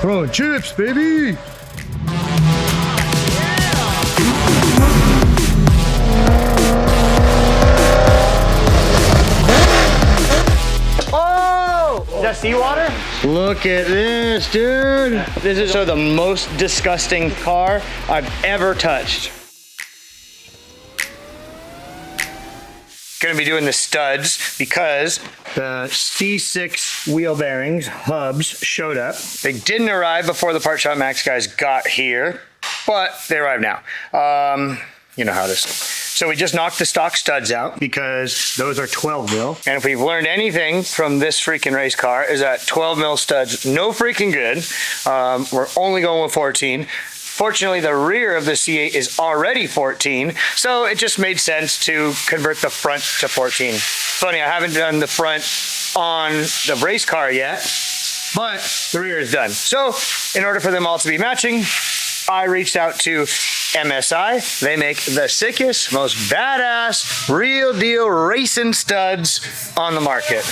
Throwing chips, baby. Is that seawater? Look at this, dude. This is the most disgusting car I've ever touched. Gonna be doing the studs because the C6 wheel bearings, hubs, showed up. They didn't arrive before the Part Shop Max guys got here, but they arrive now. You know how it is. So we just knocked the stock studs out because those are 12 mil. And if we've learned anything from this freaking race car is that 12 mil studs, no freaking good. We're only going with 14. Fortunately, the rear of the C8 is already 14, so it just made sense to convert the front to 14. Funny, I haven't done the front on the race car yet, but the rear is done. So in order for them all to be matching, I reached out to MSI. They make the sickest, most badass, real deal racing studs on the market.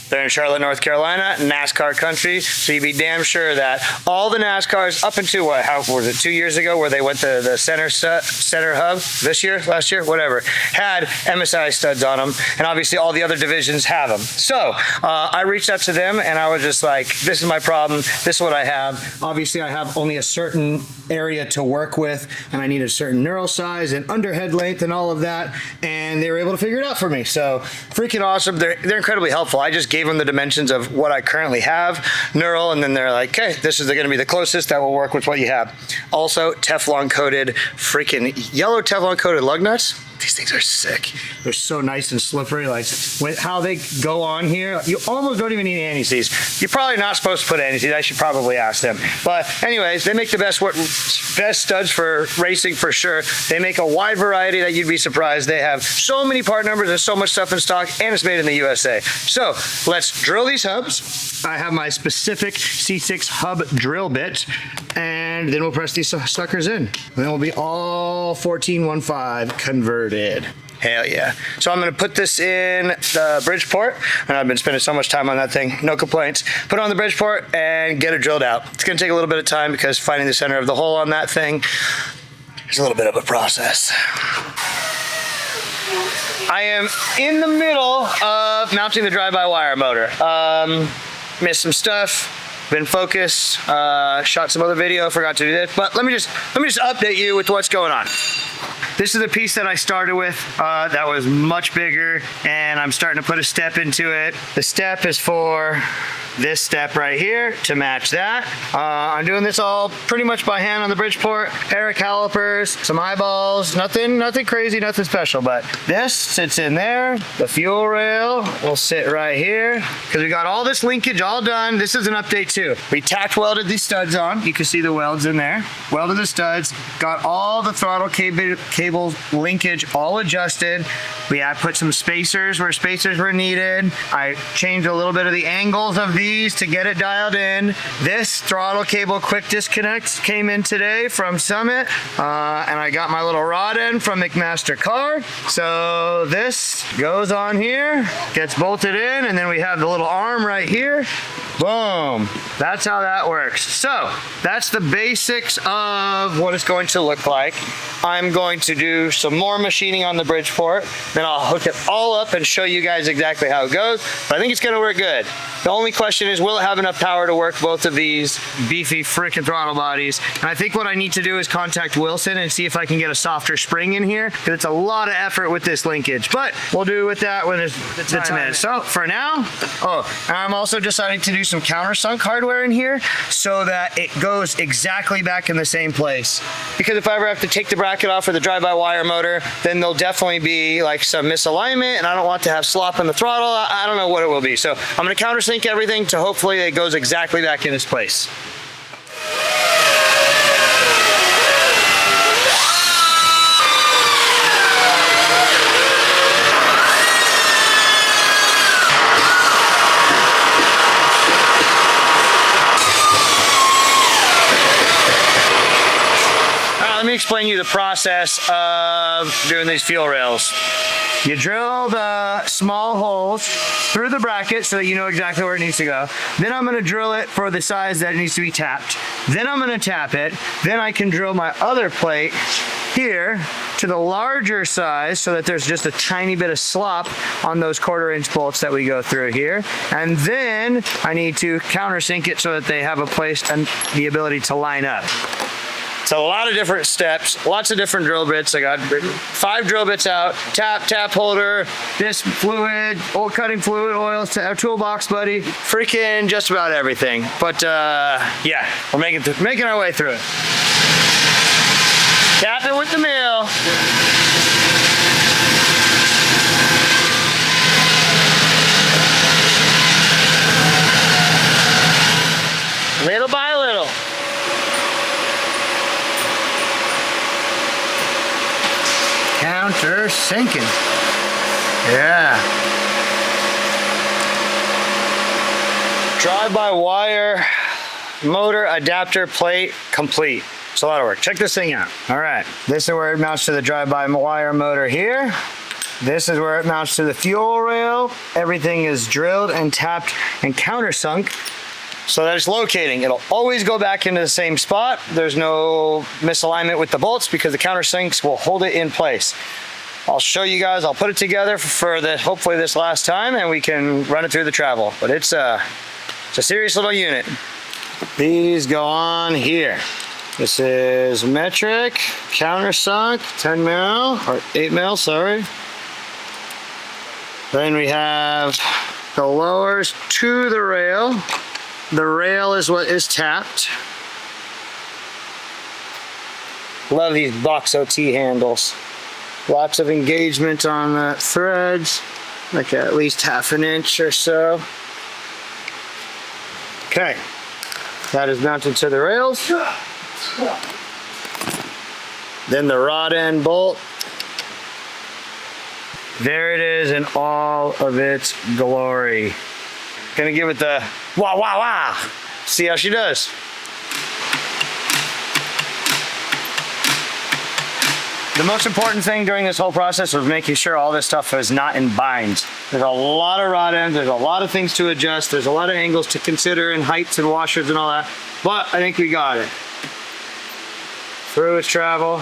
They're in Charlotte, North Carolina, NASCAR country, so you'd be damn sure that all the NASCARs up until what, how was it, 2 years ago where they went to the center hub, this year, last year, whatever, had MSI studs on them, and obviously all the other divisions have them. So I reached out to them and I was just like, this is my problem, this is what I have. Obviously I have only a certain area to work with and I need a certain knurl size and underhead length and all of that, and they were able to figure it out for me. So freaking awesome. They're incredibly helpful. I just gave them the dimensions of what I currently have, knurl, and then they're like, okay, this is going to be the closest that will work with what you have. Also, Teflon coated, freaking yellow Teflon coated lug nuts. These things are sick. They're so nice and slippery. Like how they go on here, you almost don't even need anti-seize. You're probably not supposed to put anti-seize. I should probably ask them. But anyways, they make the best studs for racing for sure. They make a wide variety that you'd be surprised. They have so many part numbers and so much stuff in stock, and it's made in the USA. So let's drill these hubs. I have my specific C6 hub drill bit, and then we'll press these suckers in. And then we'll be all 1415 converted. Hell yeah. So I'm gonna put this in the Bridgeport, and I've been spending so much time on that thing, no complaints. Put it on the Bridgeport and get it drilled out. It's gonna take a little bit of time because finding the center of the hole on that thing is a little bit of a process. I am in the middle of mounting the drive-by-wire motor. Missed some stuff, been focused, shot some other video, forgot to do this, but let me just update you with what's going on. This is the piece that I started with that was much bigger, and I'm starting to put a step into it. The step is for this step right here to match that. I'm doing this all pretty much by hand on the Bridgeport. Pair of calipers, some eyeballs, nothing crazy, nothing special, but this sits in there. The fuel rail will sit right here because we got all this linkage all done. This is an update too. We tack welded these studs on. You can see the welds in there. Welded the studs, got all the throttle cable linkage all adjusted. We have put some spacers where spacers were needed. I changed a little bit of the angles of these to get it dialed in. This throttle cable quick disconnect came in today from Summit, and I got my little rod end from McMaster Car. So this goes on here, gets bolted in, and then we have the little arm right here. Boom. That's how that works. So that's the basics of what it's going to look like. I'm going to do some more machining on the Bridgeport, then I'll hook it all up and show you guys exactly how it goes, but I think it's gonna work good. The only question is, will it have enough power to work both of these beefy frickin' throttle bodies? And I think what I need to do is contact Wilson and see if I can get a softer spring in here, because it's a lot of effort with this linkage, but we'll do with that when it's the time. So for now, I'm also deciding to do some countersunk hardware in here so that it goes exactly back in the same place. Because if I ever have to take the bracket off for the drive-by-wire motor, then there'll definitely be like some misalignment, and I don't want to have slop in the throttle. I don't know what it will be. So I'm gonna countersink everything to hopefully it goes exactly back in its place. Let me explain you the process of doing these fuel rails. You drill the small holes through the bracket so that you know exactly where it needs to go. Then I'm gonna drill it for the size that it needs to be tapped. Then I'm gonna tap it. Then I can drill my other plate here to the larger size so that there's just a tiny bit of slop on those 1/4 inch bolts that we go through here. And then I need to countersink it so that they have a place and the ability to line up. So a lot of different steps, lots of different drill bits. I got 5 drill bits out, tap holder, this fluid, old cutting fluid, oils, toolbox buddy, freaking just about everything. But yeah, we're making our way through it. Tap it with the mill. Little by little. Counter sinking. Yeah. Drive-by-wire motor adapter plate complete. It's a lot of work. Check this thing out. All right. This is where it mounts to the drive-by-wire motor here. This is where it mounts to the fuel rail. Everything is drilled and tapped and countersunk so that it's locating. It'll always go back into the same spot. There's no misalignment with the bolts because the countersinks will hold it in place. I'll show you guys, I'll put it together for hopefully this last time and we can run it through the travel. But it's a serious little unit. These go on here. This is metric, countersunk, 10 mil, or 8 mil, sorry. Then we have the lowers to the rail. The rail is what is tapped. Love these box OT handles. Lots of engagement on the threads, like at least 1/2 inch or so. Okay, that is mounted to the rails. Then the rod end bolt. There it is in all of its glory. Gonna give it the wah wah wah. See how she does. The most important thing during this whole process was making sure all this stuff is not in binds. There's a lot of rod ends, there's a lot of things to adjust, there's a lot of angles to consider and heights and washers and all that, but I think we got it. Through its travel.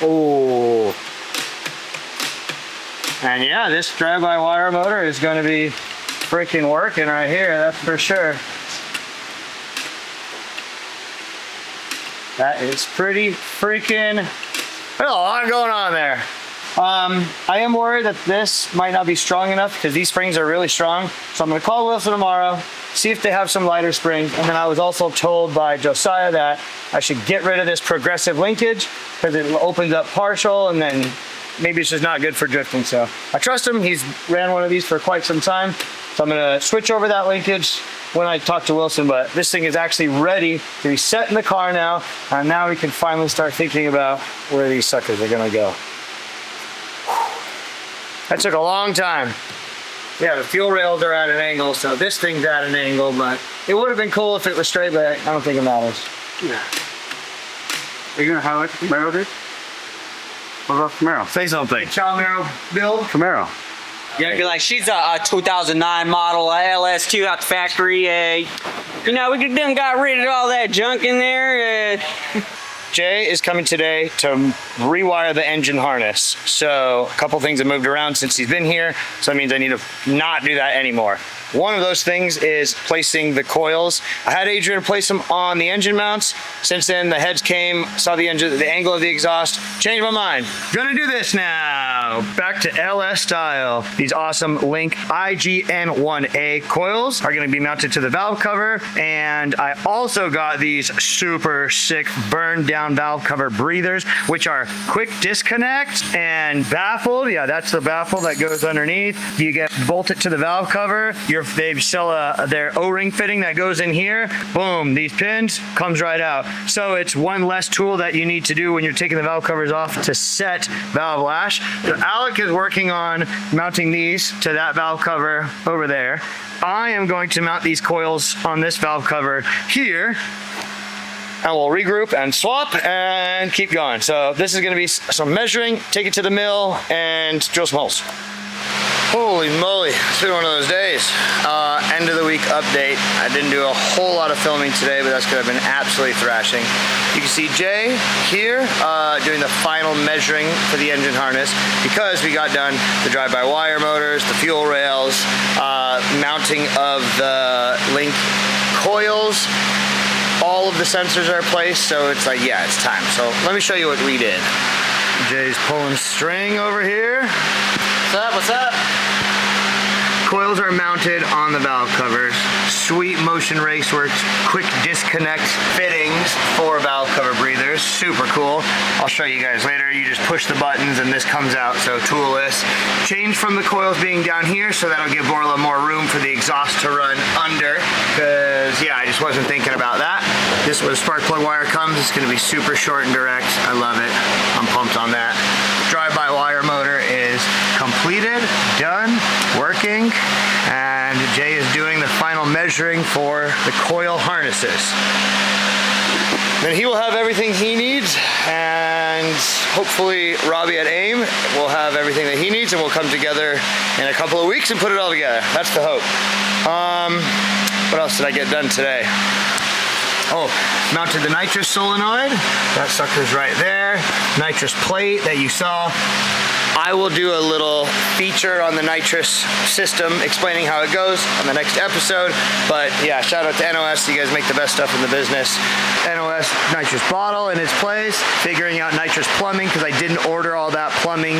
Oh. And yeah, this drive-by-wire motor is going to be freaking working right here, that's for sure. That is pretty freaking, there's a lot going on there. I am worried that this might not be strong enough because these springs are really strong. So I'm going to call Wilson tomorrow, see if they have some lighter springs. And then I was also told by Josiah that I should get rid of this progressive linkage because it opens up partial and then maybe it's just not good for drifting. So I trust him. He's ran one of these for quite some time. So I'm going to switch over that linkage when I talk to Wilson, but this thing is actually ready to be set in the car now. And now we can finally start thinking about where these suckers are going to go. That took a long time. Yeah, the fuel rails are at an angle, so this thing's at an angle, but it would have been cool if it was straight, but I don't think it matters. Yeah. Are you gonna highlight the Camaro, dude? What about Camaro? Say something. Camaro build? Camaro. Yeah, be like, she's a 2009 model LS2 out the factory. You know, we done got rid of all that junk in there. Jay is coming today to rewire the engine harness. So a couple things have moved around since he's been here. So that means I need to not do that anymore. One of those things is placing the coils. I had Adrian place them on the engine mounts. Since then, the heads came, saw the engine, the angle of the exhaust, changed my mind. Gonna do this now. Back to LS style. These awesome Link IGN1A coils are gonna be mounted to the valve cover. And I also got these super sick burn down valve cover breathers, which are quick disconnect and baffled. Yeah, that's the baffle that goes underneath. You get bolted to the valve cover. They sell their O-ring fitting that goes in here. Boom, these pins comes right out. So it's one less tool that you need to do when you're taking the valve covers off to set valve lash. So Alec is working on mounting these to that valve cover over there. I am going to mount these coils on this valve cover here. And we'll regroup and swap and keep going. So this is gonna be some measuring, take it to the mill and drill some holes. Holy moly, it's been one of those days. End of the week update. I didn't do a whole lot of filming today, but that's because I've been absolutely thrashing. You can see Jay here doing the final measuring for the engine harness because we got done the drive-by-wire motors, the fuel rails, mounting of the Link coils. All of the sensors are placed, so it's like, yeah, it's time. So let me show you what we did. Jay's pulling string over here. What's up? What's up? Coils are mounted on the valve covers. Sweet Motion Raceworks quick disconnect fittings for valve cover breathers. Super cool. I'll show you guys later. You just push the buttons and this comes out, so toolless. Change from the coils being down here, so that'll give Borla more room for the exhaust to run under, because yeah, I just wasn't thinking about that. This is where the spark plug wire comes. It's gonna be super short and direct. I love it. I'm pumped on that. Drive-by-wire motor is completed, done, working, and Jay is doing the final measuring for the coil harnesses. Then he will have everything he needs, and hopefully Robbie at AIM will have everything that he needs, and we'll come together in a couple of weeks and put it all together. That's the hope. What else did I get done today? Oh, mounted the nitrous solenoid. That sucker's right there. Nitrous plate that you saw. I will do a little feature on the nitrous system explaining how it goes on the next episode. But yeah, shout out to NOS. You guys make the best stuff in the business. NOS nitrous bottle in its place. Figuring out nitrous plumbing because I didn't order all that plumbing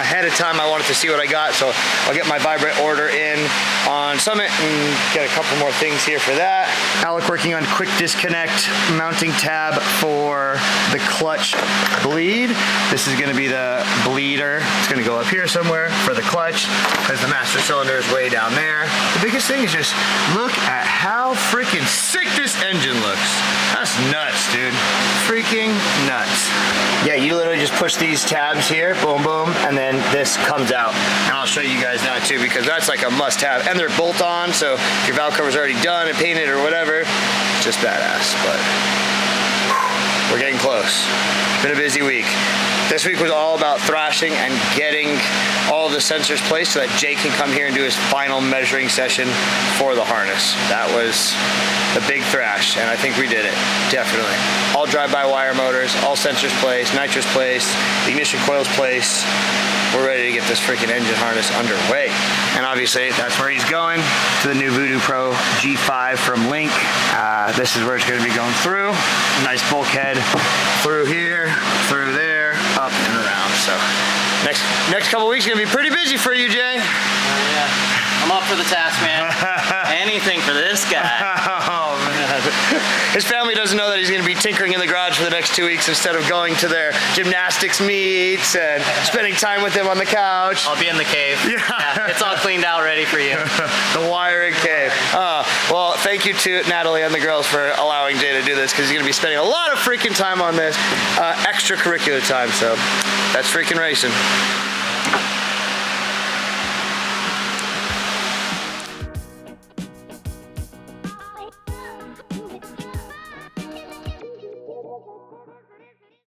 ahead of time. I wanted to see what I got, so I'll get my vibrate order in on Summit and get a couple more things here for that. Alec working on quick disconnect mounting tab for the clutch bleed. This is going to be the bleeder. It's going to go up here somewhere for the clutch because the master cylinder is way down there. The biggest thing is just look at how freaking sick this engine looks. That's nuts, dude. Freaking nuts. Yeah, you literally just push these tabs here, boom, boom, and then this comes out. And I'll show you guys now too, because that's like a must-have. And they're bolt-on, so if your valve cover's already done and painted or whatever, it's just badass. But we're getting close. It's been a busy week. This week was all about thrashing and getting all of the sensors placed so that Jay can come here and do his final measuring session for the harness. That was a big thrash, and I think we did it, definitely. All drive-by-wire motors, all sensors placed, nitrous placed, ignition coils placed. We're ready to get this freaking engine harness underway. And obviously, that's where he's going, to the new Voodoo Pro G5 from Link. This is where it's gonna be going through. Nice bulkhead through here, through there, up and around. So next couple weeks gonna be pretty busy for you, Jay. Yeah, I'm up for the task, man. Anything for this guy. Oh man. His family doesn't know that he's gonna be tinkering in the garage for the next 2 weeks instead of going to their gymnastics meets and spending time with them on the couch. I'll be in the cave. Yeah, it's all cleaned out, ready for you. The wiring cave. Well, thank you to Natalie and the girls for allowing Jay to do this, because he's gonna be spending a lot of freaking time on this, extracurricular time, so that's freaking racing.